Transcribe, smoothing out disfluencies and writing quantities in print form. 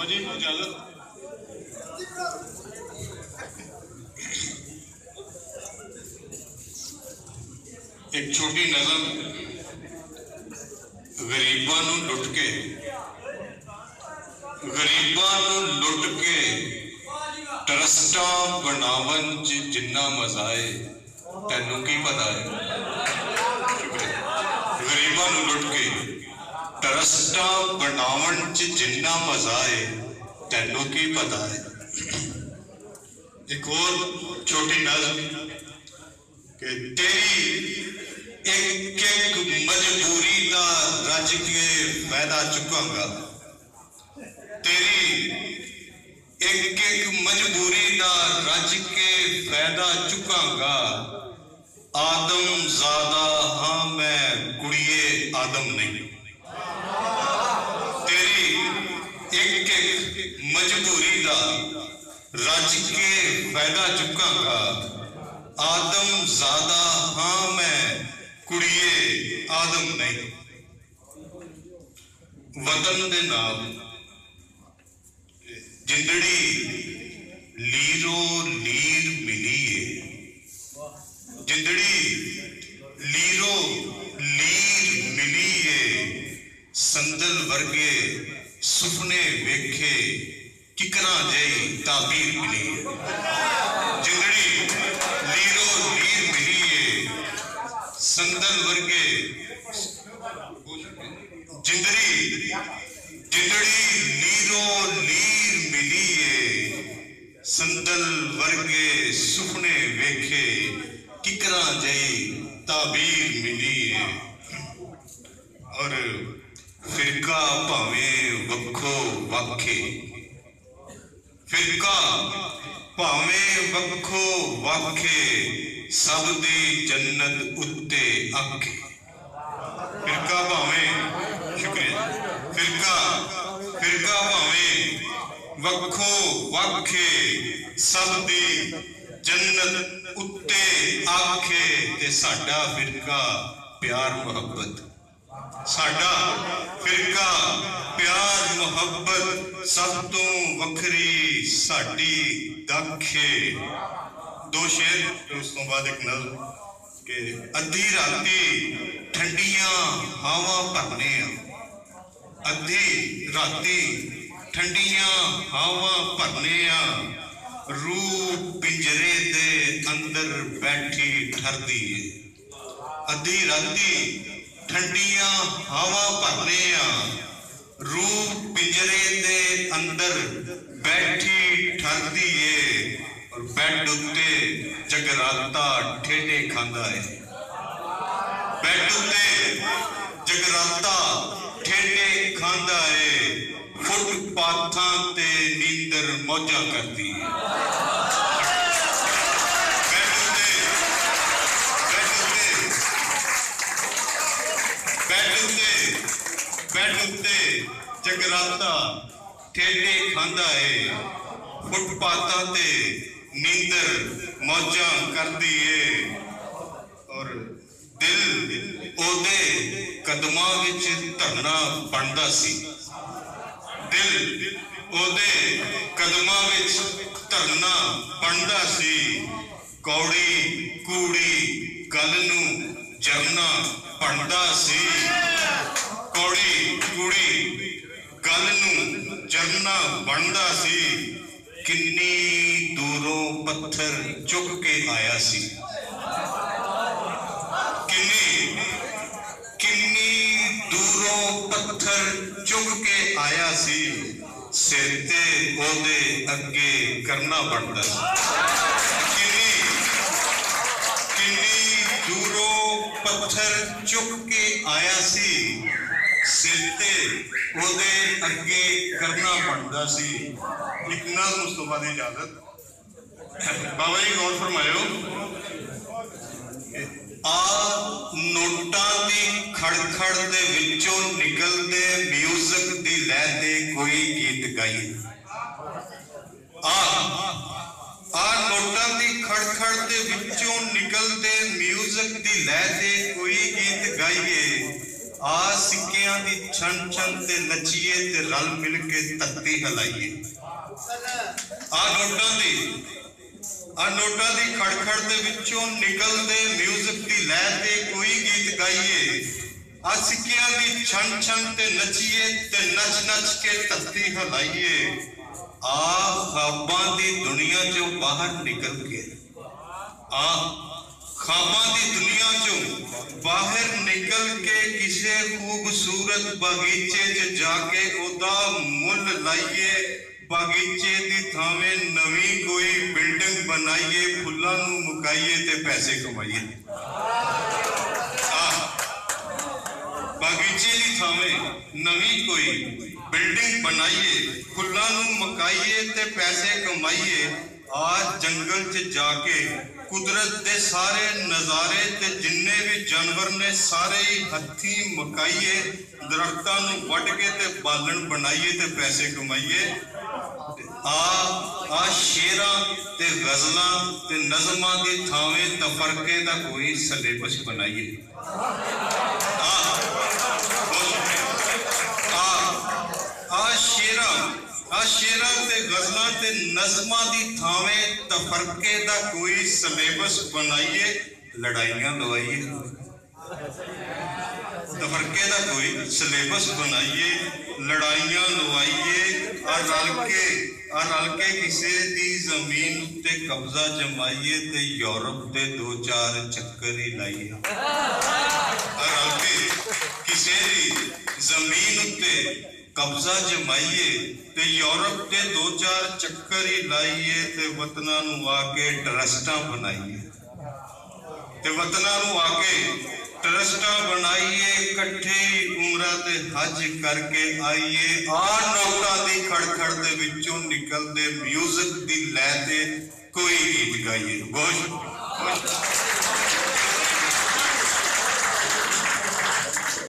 बाबा जी इजाजत। एक छोटी नज़म गरीबां नूं लुट के ट्रस्टां बनावन च जिन्ना मजा है तैनू की पता है। गरीबां नूं लुट के ट्रस्टां बनावन च जिन्ना मजा है तैनू की पता है। एक और छोटी नज़म कि तेरी एक एक मजबूरी का रज के फायदा चुकांगा, तेरी एक एक मजबूरी का रज के फायदा चुकांगा। आदम ज़ादा हाँ मैं कुड़िए आदम नहीं। तेरी एक एक मजबूरी का रज के फायदा चुकांगा। आदम ज़ादा हाँ मैं कुड़िए आदम नहीं। वतन दे नाम जिंदड़ी लीरो लीर मिली है, जिंदड़ी लीरो लीर मिली है। संदल वर्गे सुपने वेखे किकरा जई ताबीर मिली है। जिंदड़ी लीरो लीर मिली है, संदल वर्गे जिंदड़ी लीरो लीर मिली है। संदल वर्गे सुपने वेखे किकरा जई ताबीर मिली है। और फिरका भावें वखो वाखे, फिरका भावें वखो वाखे सब दी जन्नत उत्ते आखे। फिरका भावें शुक्रिया फिरका भावें वखो वाखे सब दी जन्नत उत्ते आखे। ते साडा फिरका प्यार मुहब्बत, साडा फिरका प्यार मुहब्बत सब तो वखरी साडी दाखे। दो शेर उस तो बाद एक नज़म के अद्धी राती ठंडियां हवा भरने, अद्धी राती ठंडियां हवा भरने। रूह पिंजरे दे अंदर बैठी ठरदी है। अद्धी राती ठंडियां हवा भरने, रूह पिंजरे दे अंदर बैठी ठरदी है। और बेड उत्ते जगराता ठेडे खांदा है, बेड उत्ते जगराता ठेडे खांदा है। फुटपाथां ते नींदर मौजा करदी है। बेड उत्ते जगराता ठेडे खांदा है। फुटपाथां ते नींदर मौजा करदी है। और दिल ओदे कदमां विच धरना बनदा सी, दिल ओदे कदमां विच धरना बनदा सी। कौड़ी कूड़ी गल नूं जरना बनदा सी, कौड़ी कूड़ी गल नूं जरना बनदा सी। किन्नी दूरों पत्थर चुक के आया सी, किन्नी दूरों पत्थर चुक के आया सी। सिर ते ओदे अगे करना बनदा सी। किन्नी दूरों पत्थर चुक के आया सी। सिर ते ओदे अगे करना बनदा सी। एक नाज़ उस तो बाद इजाजत। बाबा जी गौर फरमायो। आ नोटां दी खड़खड़ दे विचों निकलदे म्यूजिक दी लय ते कोई गीत गाइए। आ नोटां दी खड़खड़ दे विचों निकलदे म्यूजिक दी लय ते कोई गीत गाइए। ਆ ਸਿੱਕਿਆਂ ਦੀ ਛਣ ਛਣ ਤੇ ਨੱਚੀਏ ਤੇ ਰਲ ਮਿਲ ਕੇ ਤਖਤੀ ਹਿਲਾਈਏ। ਆ ਨੋਟਾਂ ਦੀ ਖੜਖੜ ਦੇ ਵਿੱਚੋਂ ਨਿਕਲਦੇ ਮਿਊਜ਼ਿਕ ਦੀ ਲਹਿ ਤੇ ਕੋਈ ਗੀਤ ਗਾਈਏ। ਆ ਸਿੱਕਿਆਂ ਦੀ ਛਣ ਛਣ ਤੇ ਨੱਚੀਏ ਤੇ ਨੱਚ ਨੱਚ ਕੇ ਤਖਤੀ ਹਿਲਾਈਏ। ਆ ਖਾਬਾਂ ਦੀ ਦੁਨੀਆ ਚੋਂ ਬਾਹਰ ਨਿਕਲ ਕੇ, ਆ ਖਾਬਾਂ ਦੀ ਦੁਨੀਆ ਚੋਂ ਬਾਹਰ ਨਿਕਲ ਕੇ ਕਿਸੇ ਖੂਬਸੂਰਤ ਬਾਗੀਚੇ 'ਚ ਜਾ ਕੇ ਉਹਦਾ ਮੁੱਲ ਲਾਈਏ। ਬਾਗੀਚੇ ਦੀ ਥਾਵੇਂ ਨਵੀਂ ਕੋਈ ਬਿਲਡਿੰਗ ਬਣਾਈਏ, ਫੁੱਲਾਂ ਨੂੰ ਮੁਕਾਈਏ ਤੇ ਪੈਸੇ ਕਮਾਈਏ। ਬਾਗੀਚੇ ਦੀ ਥਾਵੇਂ ਨਵੀਂ ਕੋਈ ਬਿਲਡਿੰਗ ਬਣਾਈਏ, ਫੁੱਲਾਂ ਨੂੰ ਮੁਕਾਈਏ ਤੇ ਪੈਸੇ ਕਮਾਈਏ। ਆ ਜੰਗਲ 'ਚ ਜਾ ਕੇ ਕੁਦਰਤ ਦੇ ਸਾਰੇ ਨਜ਼ਾਰੇ ਤੇ ਜਿੰਨੇ ਵੀ ਜਾਨਵਰ ਨੇ ਸਾਰੇ ਹੀ ਹੱਥੀਂ ਮੁਕਾਈਏ। ਦਰਖਤਾਂ ਨੂੰ ਵੱਢ ਕੇ ਤੇ ਬਾਲਣ ਬਣਾਈਏ ਤੇ ਪੈਸੇ ਕਮਾਈਏ। ਆ ਸ਼ੇਰਾਂ ਤੇ ਗਜ਼ਲਾਂ ਤੇ ਨਜ਼ਮਾਂ ਦੀ ਥਾਵੇਂ ਤਫਰਕੇ ਦਾ ਕੋਈ ਸਿਲੇਬਸ ਬਣਾਈਏ। ਸ਼ੇਰਾਂ ਤੇ ਗਜ਼ਲਾਂ ਤੇ ਨਜ਼ਮਾਂ ਦੀ ਥਾਵੇਂ ਤਫਰਕੇ ਦਾ ਕੋਈ ਸਿਲੇਬਸ ਬਣਾਈਏ। ਲੜਾਈਆਂ ਲਵਾਈਏ, ਤਫਰਕੇ ਦਾ ਕੋਈ ਸਿਲੇਬਸ ਬਣਾਈਏ। ਲੜਾਈਆਂ ਲਵਾਈਏ। ਰਲ ਕੇ ਕਿਸੇ ਦੀ ਜ਼ਮੀਨ ਉੱਤੇ ਕਬਜ਼ਾ ਜਮਾਈਏ ਤੇ ਯੂਰਪ ਦੇ 2-4 ਚੱਕਰ ਹੀ ਲਾਈਏ। ਰਲ ਕੇ ਕਿਸੇ ਦੀ ਜ਼ਮੀਨ ਉੱਤੇ ਕਬਜ਼ਾ ਜਮਾਈਏ ਤੇ ਯੂਰਪ ਦੇ 2-4 ਚੱਕਰ ਹੀ ਲਾਈਏ ਤੇ ਵਤਨਾਂ ਨੂੰ ਆ ਕੇ ਟਰਸਟਾਂ ਬਣਾਈਏ। ਤੇ ਵਤਨਾਂ ਨੂੰ ਆ ਕੇ ਟਰਸਟਾਂ ਬਣਾਈਏ। ਇਕੱਠੇ ਉਮਰਾਂ ਤੇ ਹੱਜ ਕਰਕੇ ਆਈਏ। ਆ ਨੋਟਾਂ ਦੀ ਖੜਖੜ ਦੇ ਵਿੱਚੋਂ ਨਿਕਲਦੇ ਮਿਊਜ਼ਿਕ ਦੀ ਲਹਿ ਤੇ ਕੋਈ ਗੀਤ ਗਾਈਏ। ਬਹੁਤ